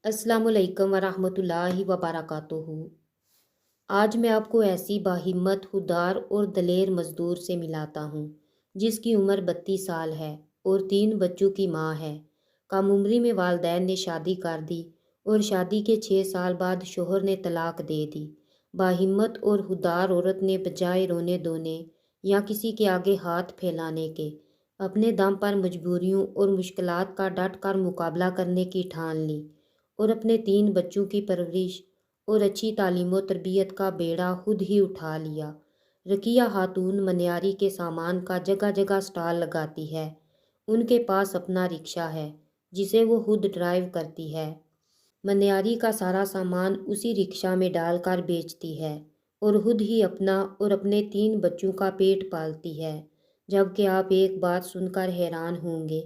अस्सलाम वालेकुम वरहमतुल्लाहि वबरकातुहू। आज मैं आपको ऐसी बाहिम्मत, खुदार और दलेर मज़दूर से मिलाता हूँ जिसकी उम्र 32 साल है और 3 बच्चों की माँ है। कम उम्री में वालदैन ने शादी कर दी और शादी के 6 साल बाद शोहर ने तलाक दे दी। बाहिम्मत और खुदार औरत ने बजाय रोने धोने या किसी के आगे हाथ फैलाने के अपने दम पर मजबूरियों और मुश्किलात का डट कर मुकाबला करने की ठान ली और अपने 3 बच्चों की परवरिश और अच्छी तालीम व तरबियत का बेड़ा खुद ही उठा लिया। रकिया खातून मनियारी के सामान का जगह जगह स्टॉल लगाती है। उनके पास अपना रिक्शा है जिसे वो खुद ड्राइव करती है। मनियारी का सारा सामान उसी रिक्शा में डालकर बेचती है और खुद ही अपना और अपने 3 बच्चों का पेट पालती है। जबकि आप एक बात सुनकर हैरान होंगे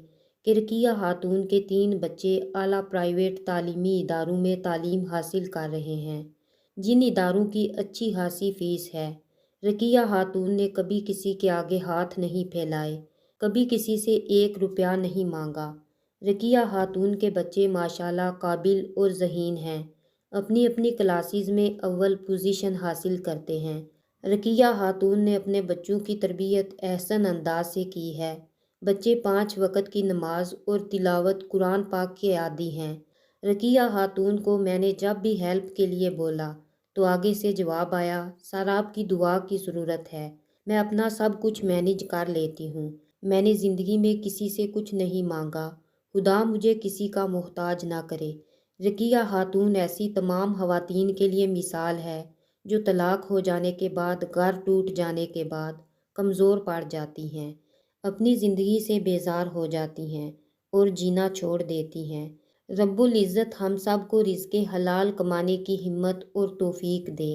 कि रकिया खातून के 3 बच्चे आला प्राइवेट तालीमी इदारों में तालीम हासिल कर रहे हैं, जिन इदारों की अच्छी खासी फीस है। रकिया खातून ने कभी किसी के आगे हाथ नहीं फैलाए, कभी किसी से 1 रुपया नहीं मांगा। रकिया खातून के बच्चे माशाल्लाह काबिल और ज़हीन हैं, अपनी अपनी क्लासेस में अव्वल पोजीशन हासिल करते हैं। रकिया खातून ने अपने बच्चों की तरबियत एहसन अंदाज से की है। बच्चे 5 वक़्त की नमाज और तिलावत कुरान पाक के आदी हैं। रकिया खातून को मैंने जब भी हेल्प के लिए बोला तो आगे से जवाब आया, सर आपकी दुआ की ज़रूरत है, मैं अपना सब कुछ मैनेज कर लेती हूँ। मैंने ज़िंदगी में किसी से कुछ नहीं मांगा, खुदा मुझे किसी का मोहताज ना करे। रकिया खातून ऐसी तमाम ख़वातीन के लिए मिसाल है जो तलाक हो जाने के बाद, घर टूट जाने के बाद कमज़ोर पड़ जाती हैं, अपनी ज़िंदगी से बेजार हो जाती हैं और जीना छोड़ देती हैं। रब्बुल इज़्ज़त हम सब को रिज़्क़े हलाल कमाने की हिम्मत और तौफ़ीक दे।